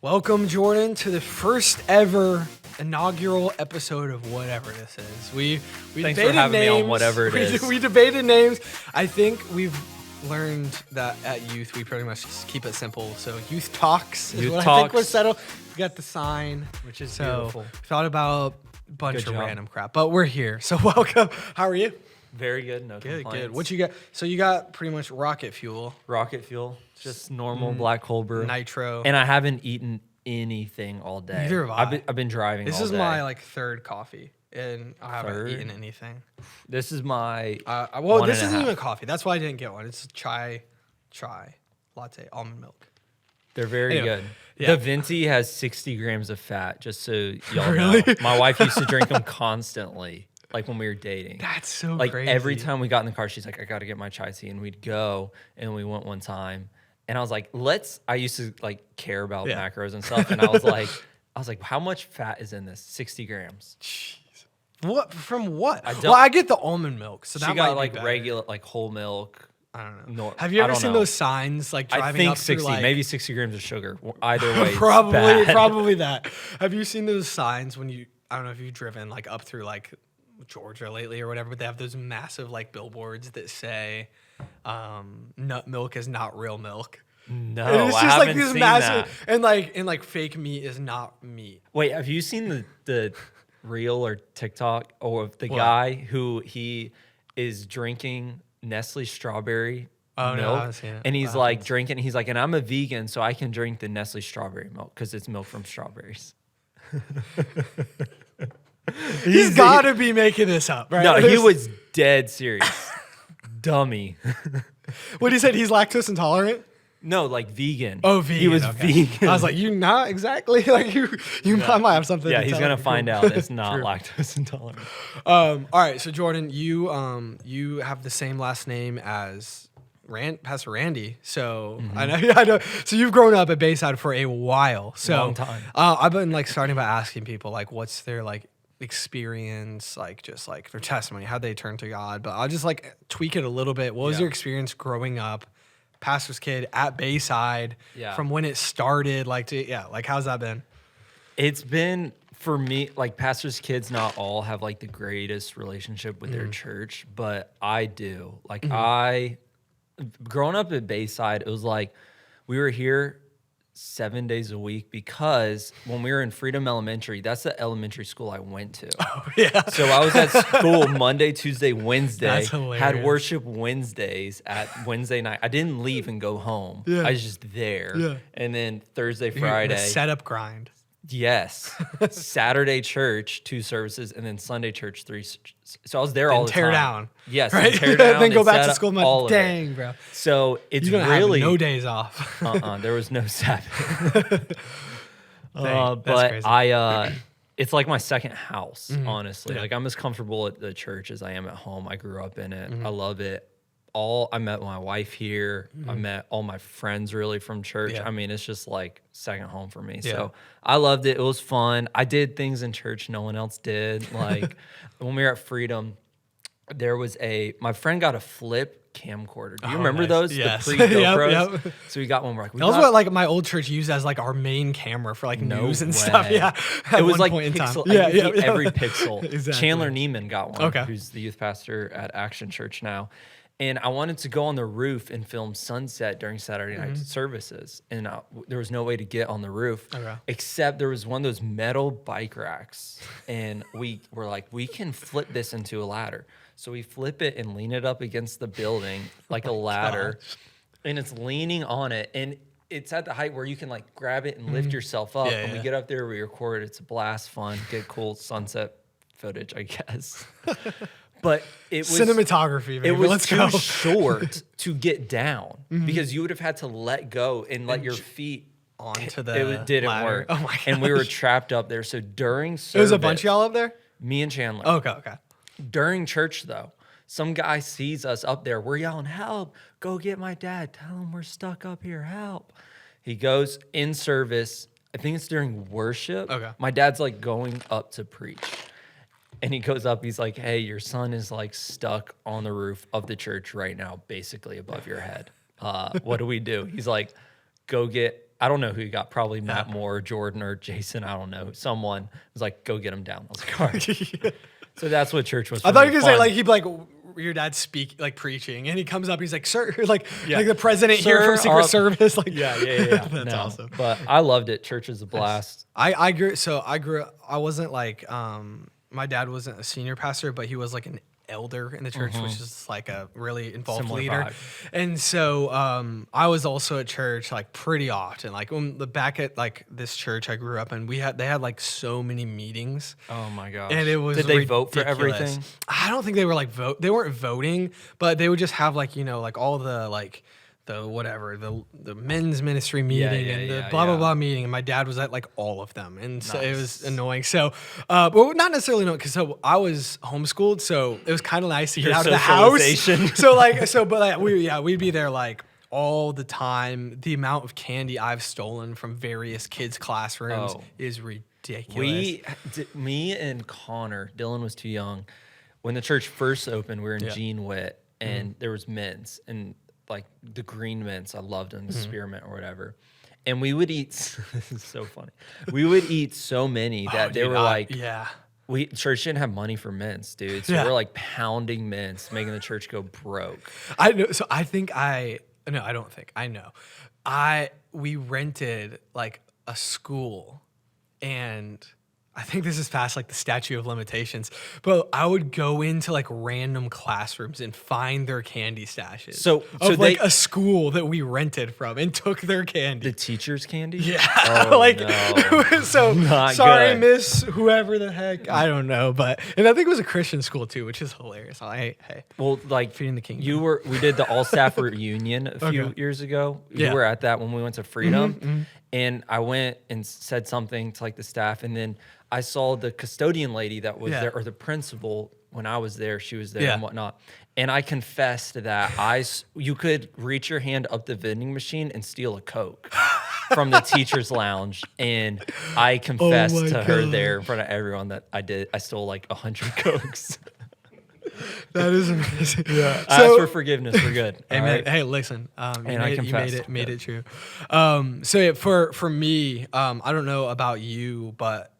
Welcome, Jordan, to the first ever inaugural episode of whatever this is. We Thanks debated for having names. me on whatever it is. We debated names. I think we've learned that at youth we pretty much just keep it simple. So youth talks is Youth what I talks. think we're settled. We got the sign, Which is so beautiful. thought about a bunch Good of job. random crap, but we're here. So welcome. How are you? Very good, no Good, complaints. good. What you got? So you got pretty much rocket fuel, Rocket fuel, just normal black cold brew. nitro. And I haven't eaten anything all day. Neither have I. I've been driving This all is day. my third coffee, and I haven't Third? eaten anything. This is my Well, one this and a isn't half. even coffee. That's why I didn't get one. It's chai latte, almond milk. They're very Anyway, good. yeah. The Venti has 60 grams of fat, just so y'all Really? know. My wife used to drink them constantly, like when we were dating. That's so Like crazy. every time we got in the car, she's like, I got to get my chai tea. And we'd go, and we went one time. And I was like, I used to like care about Yeah. macros and stuff. And I was like, how much fat is in this? 60 grams. Jeez. What from what? don't- Well, I get the almond milk, so that She might got be like better. regular, like whole milk. I don't know. No, Have you I ever don't seen know. those signs like driving I think up 60, through like maybe 60 grams of sugar. Either way, it's probably bad. probably that. Have you seen those signs when I don't know if you've driven like up through like Georgia lately or whatever, but they have those massive like billboards that say nut milk is not real milk. No, And it's I just haven't like this seen massive that. and like fake meat is not meat. Wait, have you seen the reel or TikTok of the What? guy who he is drinking Nestle strawberry Oh, no, I milk? haven't seen it. And he's What like happens? drinking. He's like, and I'm a vegan, so I can drink the Nestle strawberry milk because it's milk from strawberries. He's got to be making this up, right? No, he was dead serious. Dummy. What he said? He's lactose intolerant. No, like vegan. Oh, vegan. He was okay. vegan. I was like, you not exactly like you might have something. yeah, to he's tell gonna me. find out it's not True. lactose intolerant. All right, so Jordan, you have the same last name as Pastor Randy. So I know. So you've grown up at Bayside for a while. So Long time. I've been like starting by asking people like, what's their like experience, like just like their testimony, how they turn to God. But I'll just like tweak it a little bit. What was Yeah. your experience growing up, pastor's kid at Bayside, Yeah. from when it started? Like how's that been? It's been, for me, like pastors' kids not all have like the greatest relationship with their church, but I do. Like growing up at Bayside, it was like we were here 7 days a week because when we were in Freedom Elementary, that's the elementary school I went to. Yeah. So I was at school Monday, Tuesday, Wednesday. That's hilarious. Had worship Wednesdays at Wednesday night. I didn't leave and go home. Yeah. I was just there. Yeah. And then Thursday, The Friday. setup grind. Yes. Saturday church, 2 services, and then Sunday church, 3. So I was there all the Tear time. down. Yes. Right? And tear down. Then go and back set to up school. all of it. Dang, bro. So it's You don't really have no days off. there was no Sabbath. Dang, that's But crazy. it's like my second house, honestly. Yeah. Like I'm as comfortable at the church as I am at home. I grew up in it. Mm-hmm. I love it. I met my wife here. I met all my friends really from church. Yeah. I mean, it's just like second home for me. Yeah. So I loved it. It was fun. I did things in church no one else did. Like when we were at Freedom, there was my friend got a flip camcorder. Do you Oh, remember nice. those? Yes. The pre-GoPros? Yep, yep. So we got one. We're like, That was what like my old church used as like our main camera for like No news and stuff. way. Yeah, at It was one like point in time. pixel. Yeah, I yeah, could see yeah. every pixel. Exactly. Chandler Neiman got one. Okay. Who's the youth pastor at Action Church now. And I wanted to go on the roof and film sunset during Saturday night services. And there was no way to get on the roof, Okay. except there was one of those metal bike racks. And we were like, we can flip this into a ladder. So we flip it and lean it up against the building like a ladder. And it's leaning on it. And it's at the height where you can like grab it and lift yourself up. Yeah, and we yeah. get up there, we record. It's a blast, fun, get cool sunset footage, I guess. But it was Cinematography, baby. it was Let's too go. short to get down because you would have had to let go and let your feet Onto the It didn't ladder. work. Oh my god. And we were trapped up there. So during service, It was a bunch of y'all up there. me and Chandler. Okay. During church, though, some guy sees us up there. We're yelling, help, go get my dad. Tell him we're stuck up here, help. He goes in service. I think it's during worship. Okay. My dad's like going up to preach. And he goes up, he's like, hey, your son is like stuck on the roof of the church right now, basically above your head. What do we do? He's like, go get I don't know who he got, probably Matt Moore, Jordan, or Jason. I don't know. Someone was like, go get him down. I was like, all right. So that's what church was for I thought me. you were gonna say like he'd be like your dad preaching, and he comes up, he's like, "Sir," like the president here from Secret Service, like That's awesome. But I loved it. Church is a blast. I grew up. I wasn't like my dad wasn't a senior pastor, but he was like an elder in the church, which is like a really involved Similar leader. vibe. And so I was also at church like pretty often. Like when back at like this church I grew up in, they had like so many meetings. Oh my gosh. And it was Did they ridiculous. vote for everything? I don't think they were like they weren't voting, but they would just have like, like all the like the men's ministry meeting and the blah, blah, blah meeting. And my dad was at like all of them. And so it was annoying. So, but not necessarily annoying because I was homeschooled. So it was kind of nice to get out of the house. But we'd be there like all the time. The amount of candy I've stolen from various kids' classrooms is ridiculous. Me and Connor, Dylan was too young. When the church first opened, we were in Gene Witt and there was mints and like the green mints, I loved them, the spearmint or whatever. And we would eat, this is so funny. We would eat so many that church didn't have money for mints, dude. So we're like pounding mints, making the church go broke. I know. So I don't think, I know. We rented like a school, and I think this is past like the statute of limitations, but I would go into like random classrooms and find their candy stashes. So like a school that we rented from and took their candy. The teacher's candy? Yeah. Oh, no. So Not sorry, good. Miss whoever the heck. I don't know, and I think it was a Christian school too, which is hilarious. Hey. Well, like feeding the kingdom. We did the all staff reunion a few years ago. You were at that when we went to Freedom, and I went and said something to like the staff, and then I saw the custodian lady that was there, or the principal when I was there. She was there and whatnot. And I confessed that you could reach your hand up the vending machine and steal a Coke from the teacher's lounge. And I confessed to her there in front of everyone that I did. I stole like 100 Cokes. That is amazing. Yeah. I asked for forgiveness. We're good. Hey, man, hey, listen. You made it true. For me, I don't know about you, but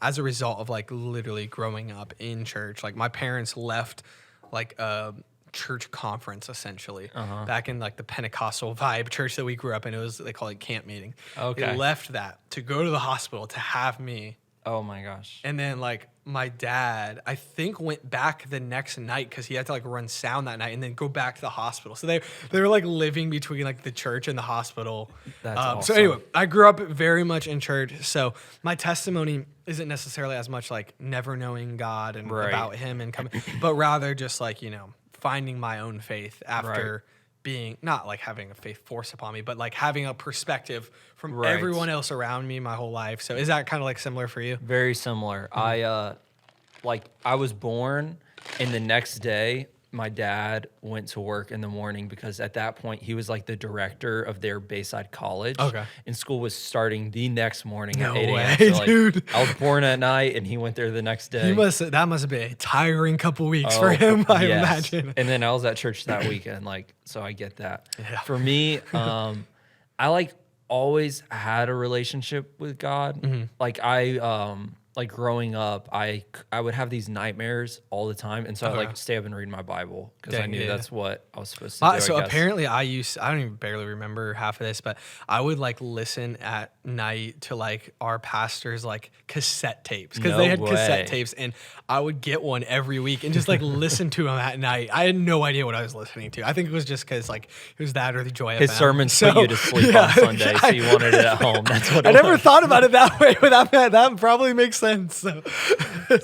as a result of like literally growing up in church, like my parents left like a church conference essentially back in like the Pentecostal vibe church that we grew up in. They call it camp meeting. Okay. They left that to go to the hospital to have me. Oh my gosh. And then like my dad, I think went back the next night because he had to like run sound that night and then go back to the hospital. So they were like living between like the church and the hospital. That's awesome. So anyway, I grew up very much in church. So my testimony isn't necessarily as much like never knowing God and about him and coming, but rather just like, finding my own faith after being not like having a faith forced upon me, but like having a perspective from everyone else around me my whole life. So is that kind of like similar for you? Very similar. I was born, and the next day my dad went to work in the morning because at that point he was like the director of their Bayside college. Okay. And school was starting the next morning at 8 a.m. Way, so, like, dude. I was born at night and he went there the next day. That must have been a tiring couple weeks for him, I imagine. And then I was at church that weekend, so I get that. Yeah. For me, I like always had a relationship with God. Mm-hmm. Like growing up, I would have these nightmares all the time, and so I'd like stay up and read my Bible because I knew that's what I was supposed to do. So apparently I don't even barely remember half of this, but I would like listen at night to like our pastor's like cassette tapes because they had cassette tapes, and I would get one every week and just like listen to them at night. I had no idea what I was listening to. I think it was just because like it was that or the Joy His FM. sermons put you to sleep on Sunday, so you wanted it at home. That's what I never thought about it that way, but that probably makes sense.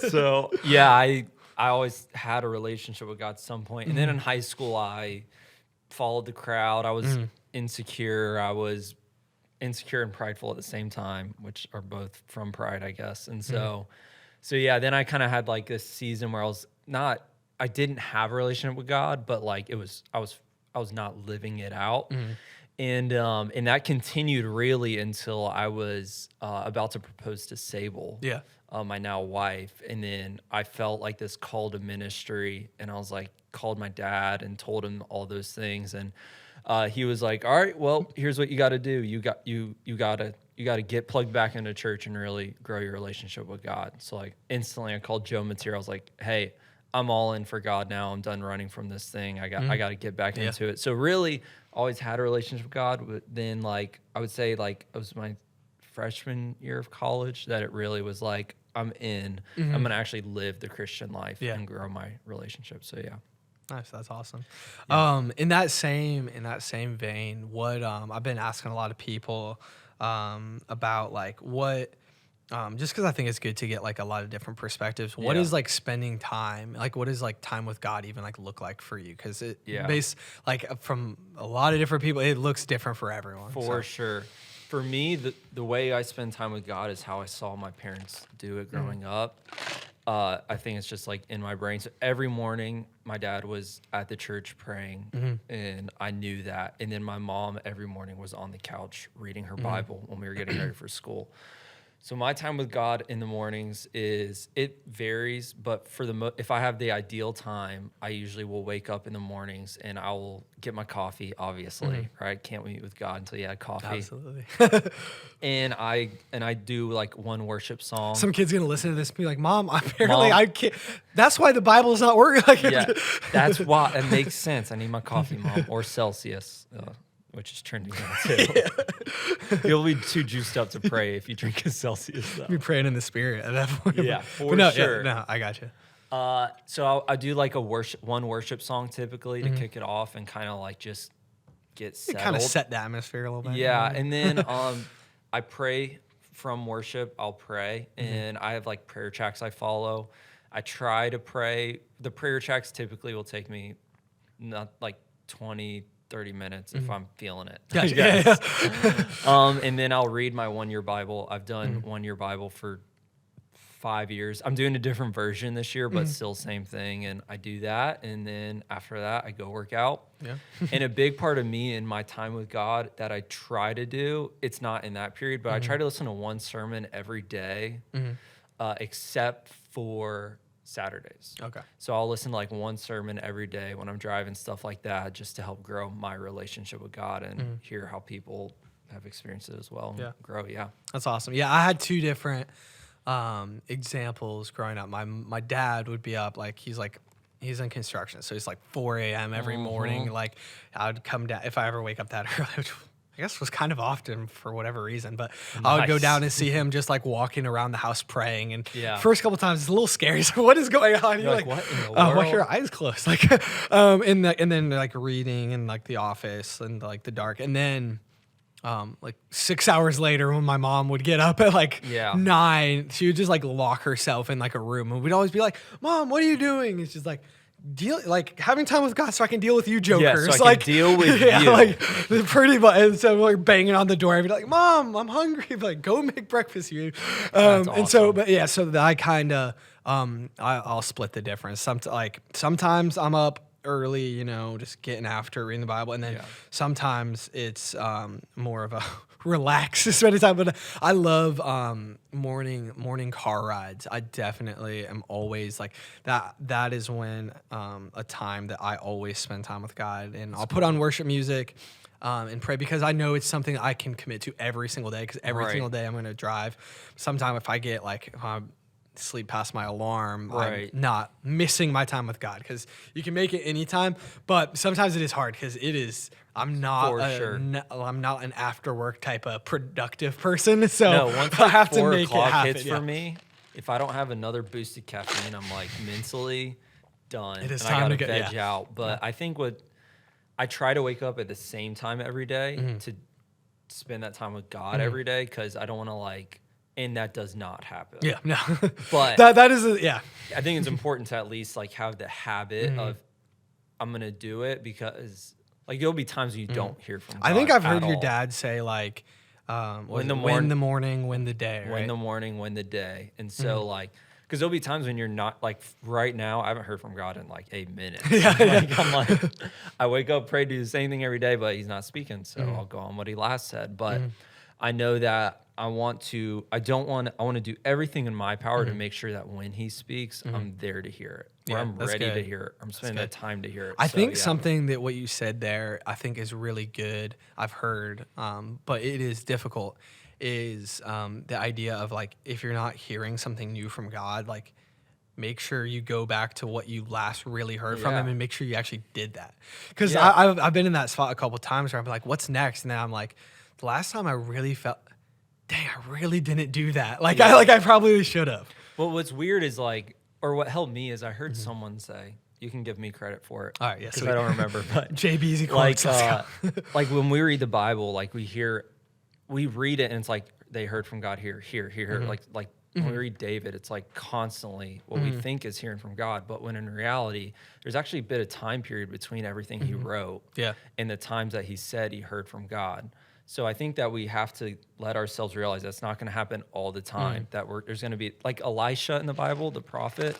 So yeah, I always had a relationship with God at some point. And then in high school, I followed the crowd. I was insecure. I was insecure and prideful at the same time, which are both from pride, I guess. And so yeah, then I kind of had like this season where I didn't have a relationship with God, but like I was not living it out. And that continued really until I was about to propose to Sable, my now wife. And then I felt like this call to ministry, and I was like, called my dad and told him all those things. And he was like, all right, well, here's what you got to do. You got to get plugged back into church and really grow your relationship with God. So like instantly I called Joe Mateer. I was like, hey, I'm all in for God now. I'm done running from this thing. I got to get back into it. So really always had a relationship with God. But then like, I would say like it was my freshman year of college that it really was like, I'm in. I'm going to actually live the Christian life and grow my relationship. So yeah. Nice, that's awesome. Yeah. In that same vein, what I've been asking a lot of people about like what just because I think it's good to get like a lot of different perspectives. What is like spending time, like what is like time with God even like look like for you? Because it like from a lot of different people, it looks different for everyone. For sure. For me, the way I spend time with God is how I saw my parents do it growing up. I think it's just like in my brain. So every morning, my dad was at the church praying, and I knew that. And then my mom every morning was on the couch reading her Bible when we were getting ready for school. So my time with God in the mornings it varies, but for if I have the ideal time, I usually will wake up in the mornings and I will get my coffee, obviously, right? Can't meet with God until you had coffee. Absolutely. and I do like one worship song. Some kid's gonna listen to this and be like, Mom, apparently I can't. That's why the Bible is not working. Like, yeah, that's why it makes sense. I need my coffee, Mom, or Celsius. Which is trending now too. You'll be too juiced up to pray if you drink a Celsius. Though. Be praying in the spirit at that point. Yeah, for Yeah, sure. no, I got you. So I do like one worship song typically to kick it off and kind of like just get settled. Kind of set the atmosphere a little bit. Yeah, and then I pray from worship. I'll pray, and I have like prayer tracks I follow. I try to pray. The prayer tracks typically will take me not like 20-30 minutes if I'm feeling it. Gotcha. Yeah. And then I'll read my 1 year Bible. I've done 1 year Bible for 5 years. I'm doing a different version this year, but still same thing. And I do that. And then after that, I go work out. Yeah. And a big part of me in my time with God that I try to do, it's not in that period, but I try to listen to one sermon every day, except for Saturdays. Okay. So I'll listen to like one sermon every day when I'm driving, stuff like that, just to help grow my relationship with God and hear how people have experienced it as well and grow. Yeah. That's awesome. Yeah, I had two different examples growing up. My dad would be up, like he's in construction, so it's like 4 a.m. every morning. Like I would come down if I ever wake up that early, which I guess was kind of often for whatever reason, but I would go down and see him just like walking around the house praying. And first couple times it's a little scary. So what is going on? You're like, what in the world? Why are your eyes closed? Like, and then like reading in like the office and like the dark. And then like 6 hours later when my mom would get up at like 9, she would just like lock herself in like a room. And we'd always be like, Mom, what are you doing? It's just like, having time with God so I can deal with you jokers. Yeah, so I can deal with you. Like pretty much. And so we're like banging on the door. I'd be like, Mom, I'm hungry. I'd be like, go make breakfast, you. That's awesome. And so, but yeah, so that I kind of, I'll split the difference. Sometimes I'm up early, you know, just getting after reading the Bible. And then sometimes it's more of a relax, spending time. But I love morning car rides. I definitely am always like that. That is when a time that I always spend time with God. And I'll put on worship music and pray because I know it's something I can commit to every single day because every single day I'm going to drive. Sometime if I get like sleep past my alarm, I'm not missing my time with God because you can make it anytime, but sometimes it is hard because I'm not an after work type of productive person, so once I have to 4 make it o'clock happen. hits for me, if I don't have another boosted caffeine, I'm like mentally done. It is and time I gotta to get veg out. But I think I try to wake up at the same time every day to spend that time with God every day because I don't want to like. And that does not happen. Yeah, no. But that is I think it's important to at least like have the habit of I'm gonna do it because like there'll be times when you don't hear from God. I think I've heard your dad say like win the morning, win the day. Right? Win the morning, win the day. And so like because there'll be times when you're not like right now, I haven't heard from God in like 8 minutes. I'm like, I wake up, pray, do the same thing every day, but he's not speaking. So I'll go on what he last said. But I know that I want to do everything in my power to make sure that when he speaks, I'm there to hear it. where Yeah, I'm that's ready to good. hear it. I'm spending that time to hear it. I So, think yeah. something that what you said there, I think is really good. I've heard, but it is difficult. Is the idea of like if you're not hearing something new from God, like make sure you go back to what you last really heard from Yeah. Him and make sure you actually did that. Because Yeah. I've been in that spot a couple times where I'm like, what's next? And then I'm like, the last time I really felt, dang, I really didn't do that. Like I probably should have. Well, what's weird is like, or what helped me is I heard someone say, you can give me credit for it. All right, yeah, Because sweet. I don't remember, but JB's like, quotes. Let's go. like when we read the Bible, like we read it and it's like they heard from God here. Like when we read David, it's like constantly what we think is hearing from God. But when in reality, there's actually a bit of time period between everything he wrote Yeah. and the times that he said he heard from God. So I think that we have to let ourselves realize that's not going to happen all the time. That there's going to be like Elisha in the Bible, the prophet,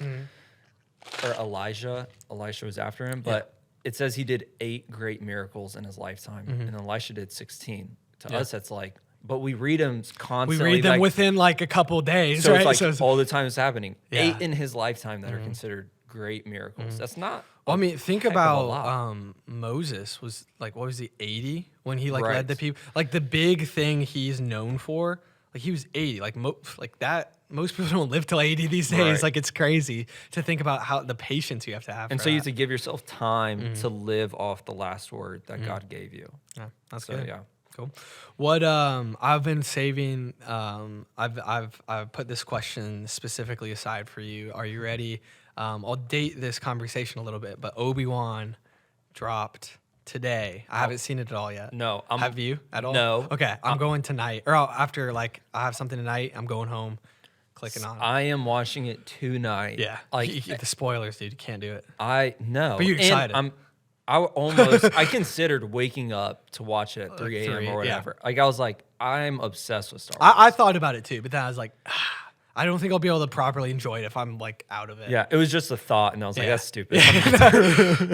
or Elijah. Elisha was after him, but it says he did 8 great miracles in his lifetime, and Elisha did 16. To us, that's like, but we read them We constantly. read them like, within like a couple days, so right? it's like all the time it's happening. Yeah. 8 in his lifetime that are considered great miracles. That's not. Well, I mean, think heck of a about lot. Moses was like, what was he, 80 when he like Right. led the people? Like the big thing he's known for, like he was 80. Like like that. Most people don't live till 80 these days. Right. Like it's crazy to think about how the patience you have to have. And for so you that. have to give yourself time to live off the last word that God gave you. Yeah, that's So good. yeah. Cool. What I've been saving. I've put this question specifically aside for you. Are you ready? I'll date this conversation a little bit, but ObiWan dropped today. I haven't seen it at all yet. No, Have you at all? No. Okay, I'm going tonight, or after like I have something tonight. I'm going home, clicking on it. I am watching it tonight. Yeah, Like the spoilers, dude. You can't do it. I know. But you're excited. I considered waking up to watch it at 3 a.m. 3, or yeah. whatever. Like I was like, I'm obsessed with Star Wars. I thought about it too, but then I was like, I don't think I'll be able to properly enjoy it if I'm like out of it. Yeah, it was just a thought, and I was like, Yeah. that's stupid.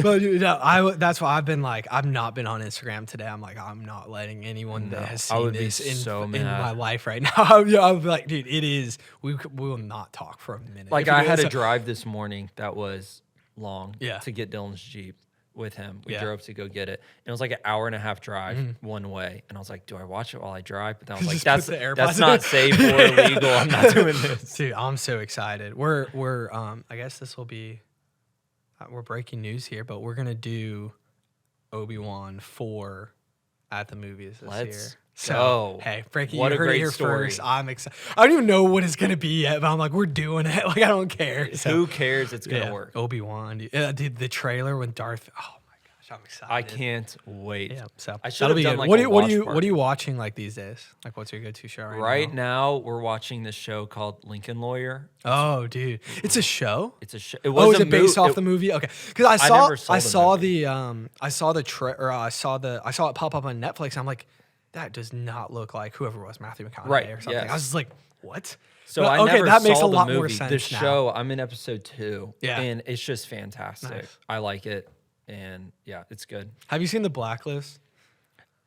But you know, that's why I've been like, I've not been on Instagram today. I'm like, I'm not letting anyone that has I seen would be this so in mad. my life right now. Yeah, I'll be like, dude, it is. We will not talk for a minute. Like If we I do had this, a drive this morning that was long Yeah. to get Dylan's Jeep with him. We Yeah. drove to go get it. And it was like an hour and a half drive one way. And I was like, do I watch it while I drive? But then I was like, Just put that's the AirPods that's in. not safe or legal. I'm not doing this. Dude, I'm so excited. We're I guess this will be. We're breaking news here, but we're gonna do ObiWan 4 at the movies this year. Let's So go. hey, Frankie, What you a heard it great here story. first. I'm excited. I don't even know what it's gonna be yet, but I'm like, we're doing it. Like I don't care. So, Who cares? It's gonna yeah, work. Obi-Wan, dude, the trailer when Darth. Oh my gosh, I'm excited. I can't wait. Yeah, so I should that'll have be done good. like What a are watch you party. watching like these days? Like, what's your go-to show Right now, we're watching this show called Lincoln Lawyer. Oh, dude, it's a show. It's a show. It was Oh, is it based off the movie? Okay, because I saw never saw I the saw movie. the I saw it pop up on Netflix. And I'm like, that does not look like whoever it was, Matthew McConaughey Right, or something. yes. I was just like, what? So But, I okay, never that saw makes a the lot movie. more sense The now. show, I'm in episode 2. Yeah. And it's just fantastic. Nice. I like it. And yeah, it's good. Have you seen the Blacklist?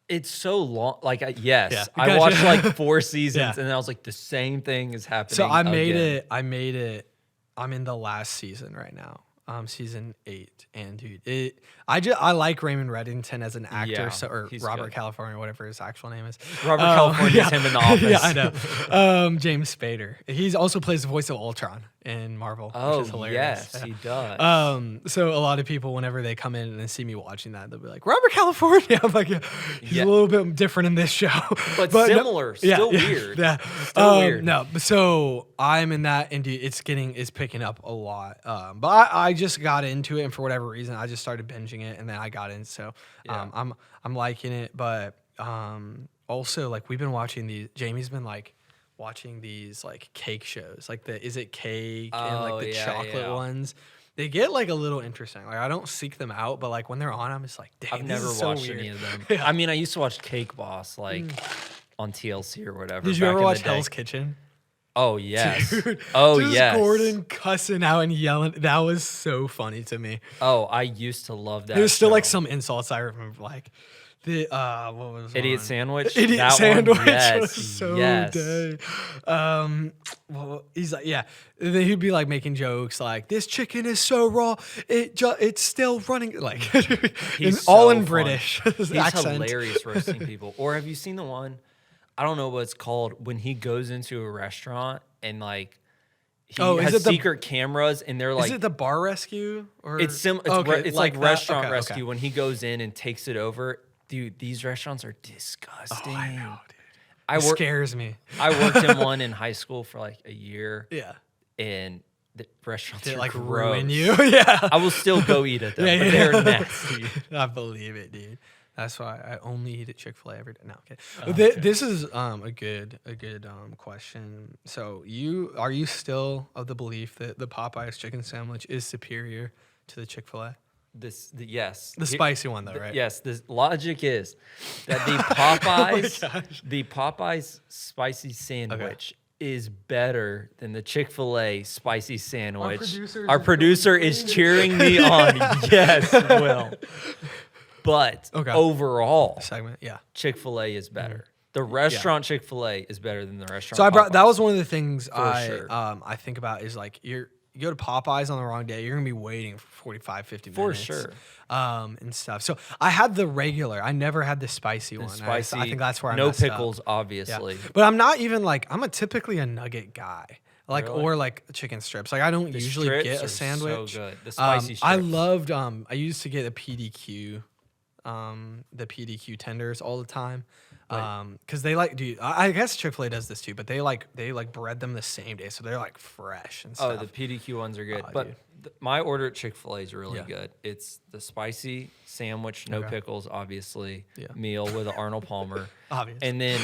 It's so long. Like, yes, Yeah, I gotcha. watched like 4 seasons, Yeah. and then I was like, the same thing is happening. So I made again. it. I'm in the last season right now. Season 8, and dude, I like Raymond Reddington as an actor, Yeah, or he's Robert good. California, whatever his actual name is. Robert California's him in The Office. Yeah, I know. James Spader. He's also plays the voice of Ultron in Marvel, Oh, which is hilarious. yes, Yeah. he does. So a lot of people, whenever they come in and see me watching that, they'll be like, Robert California. I'm like, yeah, he's Yeah. a little bit different in this show. But no- similar, still weird. Yeah. Still weird. No, so I'm in that, and dude, it's picking up a lot. But I just got into it, and for whatever reason, I just started binging it, and then I got in. So Yeah. I'm liking it, but also like we've been watching these. Jamie's been like watching these like cake shows, like the Is It Cake and like Oh, the yeah, chocolate yeah. ones. They get like a little interesting. Like I don't seek them out, but like when they're on, I'm just like, dang, I've this never is so watched weird. any of them. Yeah. I mean, I used to watch Cake Boss, like on TLC or whatever. Did you back ever in watch the day. Hell's Kitchen? Oh, yes. Dude, Oh, just yes. Gordon cussing out and yelling. That was so funny to me. Oh, I used to love that. There's still like show. some insults I remember, like The what was Idiot one? Sandwich. Idiot That Sandwich One? Yes. was so yes. day. Well, he's like, yeah. Then he'd be like making jokes like, "This chicken is so raw, it's still running." Like, He's all so in fun. British He's accent. hilarious roasting people. Or have you seen the one? I don't know what it's called when he goes into a restaurant and like he has secret cameras and they're like, is it the bar rescue or it's like that? restaurant Okay, rescue okay. when he goes in and takes it over. Dude, these restaurants are disgusting. Oh, I know, dude. I It scares me. I worked in one in high school for like a year. Yeah. And the restaurants Did it are like gross. ruin you? Yeah. I will still go eat at them, but they're nasty. I believe it, dude. That's why I only eat at ChickfilA every day. No, okay. Okay. This is a good question. So are you still of the belief that the Popeyes chicken sandwich is superior to the ChickfilA? Yes. The spicy one though, right? Yes. The logic is that the Popeyes spicy sandwich is better than the Chick-fil-A spicy sandwich. Our producer is cheering me on. Yes, Will. But overall, segment, yeah. Chick-fil-A is better. The restaurant Chick-fil-A is better than the restaurant. So Popeyes. that was one of the things sure. I think about is like you go to Popeyes on the wrong day, you're gonna be waiting for 45, 50 minutes. For sure. And stuff. So I had the regular. I never had the spicy one. Spicy. I think that's where I no messed up. pickles, obviously. Yeah. But I'm not even like typically a nugget guy. Like Really? or like chicken strips. Like I don't The usually strips get are a sandwich. So good. The spicy strips. I loved I used to get a PDQ, the PDQ tenders all the time. Because they like, dude, I guess Chick-fil-A does this too, but they bread them the same day, so they're like fresh and stuff. Oh, the PDQ ones are good. Oh, but my order at Chick-fil-A is really Yeah. good. It's the spicy sandwich, no pickles, obviously, Yeah. meal with Arnold Palmer. Obvious. And then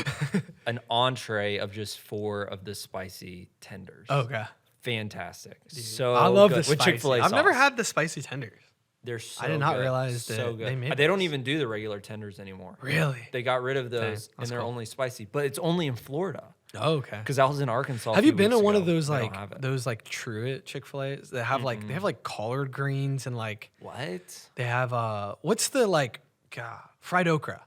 an entree of just 4 of the spicy tenders. Okay. Fantastic. Dude, So I love good. the With spicy. Chick-fil-A I've never sauce. had the spicy tenders. They're so I did not good. realize so that good. they made They don't those. even do the regular tenders anymore. Really? They got rid of those, and that's they're cool. only spicy. But it's only in Florida. Oh, okay. Because I was in Arkansas. Have you been to one of those They like don't have it. those like Truett Chick-fil-A's that have like they have like collard greens and like What? they have what's the like fried okra.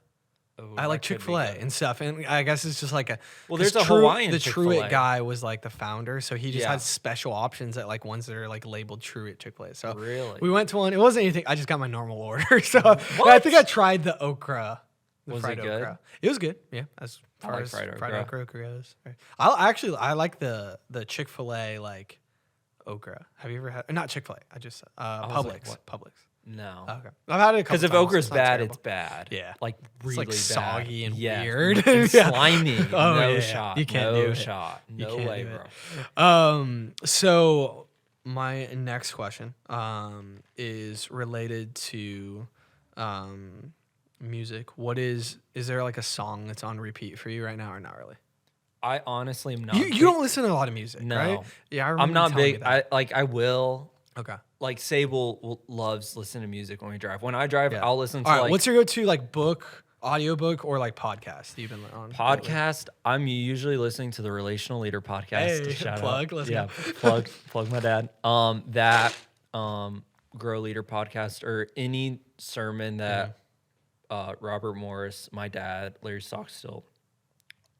Oh, I like that could be Chick-fil-A good. and stuff, and I guess it's just like a. Well, there's 'cause a Hawaiian The Chick-fil-A. Truett guy was like the founder, so he just Yeah. had special options at like ones that are like labeled Truett Chick-fil-A. So Really? we went to one. It wasn't anything. I just got my normal order. So I think I tried the okra. The Was fried it good? okra. It was good. Yeah, as I far like as fried fried okra. okra goes. Right. I like the Chick-fil-A like okra. Have you ever had? Not Chick-fil-A. I just was like, Publix. what? Publix. No. Okay, I've had it a couple Because if times. okra's It's not bad, terrible. it's bad. Yeah. Like It's really like bad. soggy and Yeah. weird. And Yeah. slimy. Oh, no yeah. shot. You can't no do it. shot. You No can't way, do bro. it. So my next question is related to music. Is there like a song that's on repeat for you right now or not really? I honestly am not. You don't listen to a lot of music, No. right? Yeah, I remember I'm not you telling big. me that. I will. Okay. Like Sable loves listening to music when we drive. When I drive, Yeah. I'll listen to All right, like what's your go-to like audiobook or like podcast that you've been on? podcast. I'm usually listening to the Relational Leader podcast. Hey, Shout plug, out. let's yeah, go. plug my dad. That Grow Leader podcast or any sermon that Robert Morris, my dad, Larry Stockstill,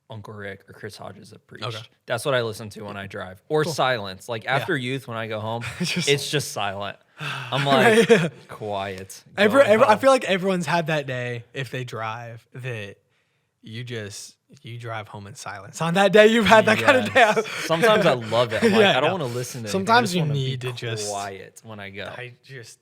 Uncle Rick, or Chris Hodges have preached. Okay. That's what I listen to when I drive. Or silence. Like after youth, when I go home, it's just silent. I'm like, quiet. I feel like everyone's had that day if they drive that you drive home in silence. On that day, you've had that kind of day. Sometimes I love it. I'm like, Yeah, I don't no. want to listen to Sometimes anything. I you just wanna need be to just quiet when I go.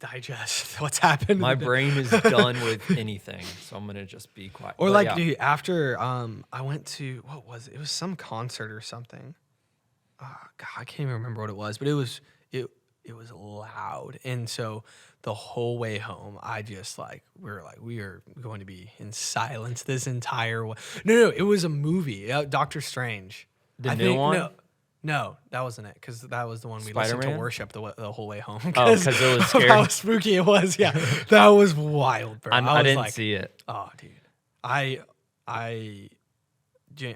digest what's happened. My brain is done with anything, so I'm gonna just be quiet. Or But like, yeah. dude, after I went to what was it? It was some concert or something. God, I can't even remember what it was, but it was loud, and so the whole way home, I just we are going to be in silence this entire way. No, it was a movie, Doctor Strange. The new one? No, that wasn't it, because that was the one we listened to Spider-Man? worship the whole way home. Oh, 'cause it was of scary. how spooky it was. Yeah, that was wild, bro. I was didn't like, see it. Oh, dude,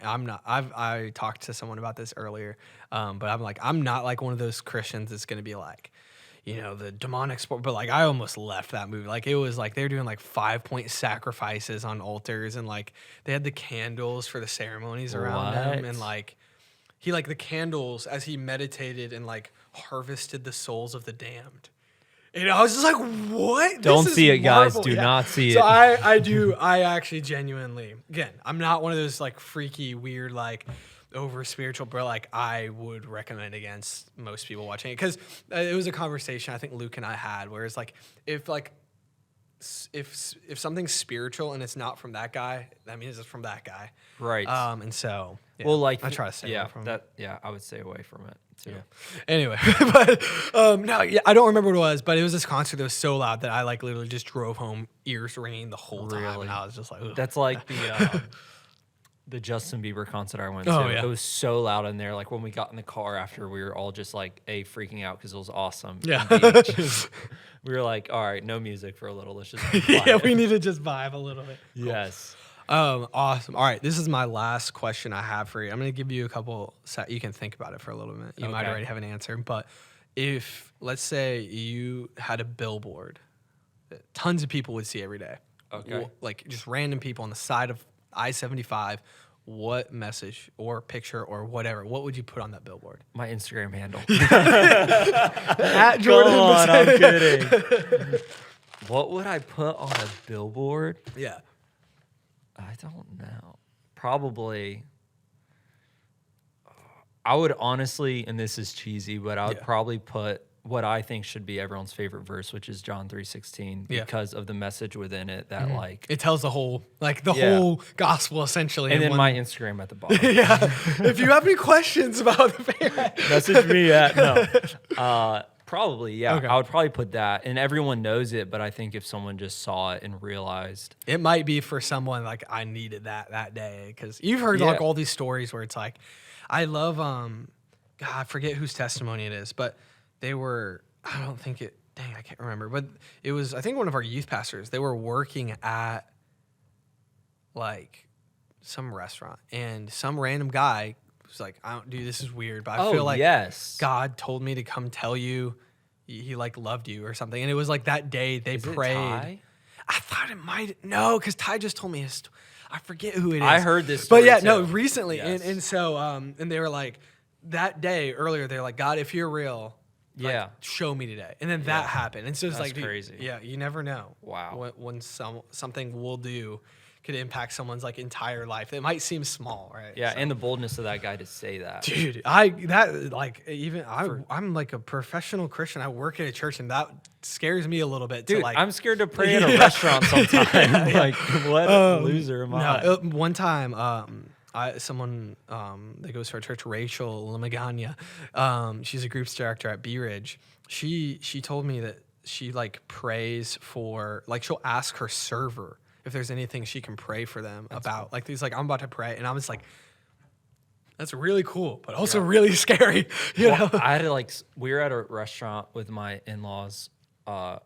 I'm not. I talked to someone about this earlier, but I'm not like one of those Christians that's gonna be like, the demonic sport, but like I almost left that movie. Like it was like they were doing like 5-point sacrifices on altars, and like they had the candles for the ceremonies around him, and like he like the candles as he meditated and like harvested the souls of the damned. And I was just like, what? Don't This is see it, guys. Marvel. Do not see so it. I actually genuinely, again, I'm not one of those like freaky, weird, like over spiritual, but like I would recommend against most people watching it, because it was a conversation I think Luke and I had where it's like if something's spiritual and it's not from that guy, that means it's from that guy, Right. And so Well, like I try to stay away from it. I would stay away from it too. Yeah. Anyway, but no, yeah, I don't remember what it was, but it was this concert that was so loud that I like literally just drove home, ears ringing the whole time, Really? and I was just like, ugh. That's like the Justin Bieber concert I went to. Oh, yeah. It was so loud in there. Like when we got in the car after, we were all just like freaking out because it was awesome. Yeah. We were like, all right, no music for a little. Let's just Yeah, we need to just vibe a little bit. Yes. Awesome. All right, this is my last question I have for you. I'm going to give you a couple. You can think about it for a little bit. You might Okay. already have an answer, but if let's say you had a billboard that tons of people would see every day, Okay. like just random people on the side of I-75, what message or picture or whatever, what would you put on that billboard? My Instagram handle. At Jordan Come on, Bezet. I'm kidding. What would I put on a billboard? Yeah. I don't know. Probably. I would honestly, and this is cheesy, but I would Yeah. probably put what I think should be everyone's favorite verse, which is John 3:16, Yeah. because of the message within it that like. It tells the whole, like the Yeah. whole gospel essentially. And in then one- my Instagram at the bottom. Yeah. If you have any questions about the Message me at no. Probably, yeah. Okay. I would probably put that, and everyone knows it. But I think if someone just saw it and realized, it might be for someone like I needed that day, because you've heard like Yeah. all these stories where it's like, I love God, I forget whose testimony it is, but they were, I don't think it, dang, I can't remember, but it was, I think one of our youth pastors, they were working at like some restaurant, and some random guy was like, I don't do this is weird, but I feel like yes, God told me to come tell you he like loved you or something. And it was like that day they Is it prayed. Ty? I thought it might, no, because Ty just told me I forget who it is. I heard this but story yeah, too. no, recently. Yes. And so, and they were like, that day earlier, they're like, God, if you're real, like, Yeah. show me today. And then that happened. And so it's That's like, dude, crazy. yeah, you never know. Wow. When something we'll do could impact someone's like entire life. It might seem small, right? Yeah, So- and the boldness of that guy to say that. Dude, I'm like a professional Christian. I work at a church, and that scares me a little bit. Dude, to like, I'm scared to pray in a restaurant sometime. Like, what a loser am I? no, one time, someone that goes to our church, Rachel Lamagana, she's a groups director at Bee Ridge. She told me that she like prays for, like, she'll ask her server if there's anything she can pray for them about. Cool. Like, these, like, I'm about to pray, and I was like, that's really cool, but also really scary. You know? I had to like, we were at a restaurant with my in-laws, I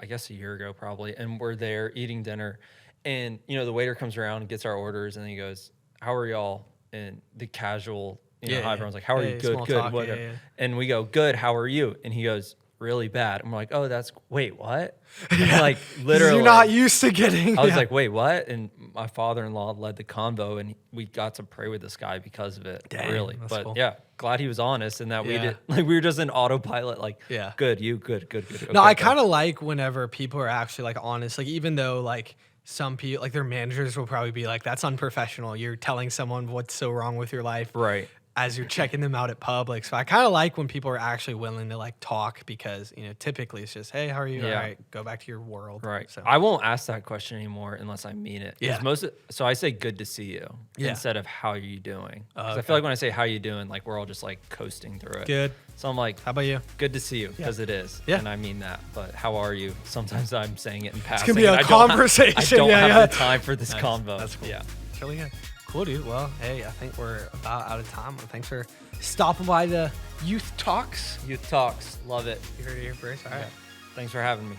guess a year ago probably, and we're there eating dinner, and the waiter comes around and gets our orders, and he goes, "How are y'all?" And the casual, how everyone's like, "How are you?" Good, small good, talk, whatever. yeah. And we go, "Good, how are you?" And he goes, "Really bad." I'm like, "Oh, wait, what?" And like literally, you're not used to getting. I was like, "Wait, what?" And my father-in-law led the convo, and we got to pray with this guy because of it. Dang, really, that's but cool. yeah, glad he was honest and that we Yeah. did. Like we were just in autopilot. Like, Yeah. good, you good. No, Okay, I go. kind of like whenever people are actually like honest. Like, even though like some people, like their managers will probably be like, "That's unprofessional. You're telling someone what's so wrong with your life." Right. As you're checking them out at Publix. So I kind of like when people are actually willing to like talk, because typically it's just, "Hey, how are you?" Yeah. All right, go back to your world. Right. So I won't ask that question anymore unless I mean it. 'Cause Yeah. So I say "good to see you" Yeah. instead of "how are you doing." 'Cause I okay. feel like when I say "how you doing," like we're all just like coasting through it. good. So I'm like, How about you? "Good to see you," because it is. Yeah. And I mean that. But how are you? Sometimes I'm saying it in passing. gonna be a and I don't conversation. I don't Yeah, have yeah. the time for this Nice. convo. That's cool. Yeah. It's really good. Cool, dude. Well, hey, I think we're about out of time. Well, thanks for stopping by the Youth Talks. Youth Talks. Love it. You heard it here first. All right. Thanks for having me.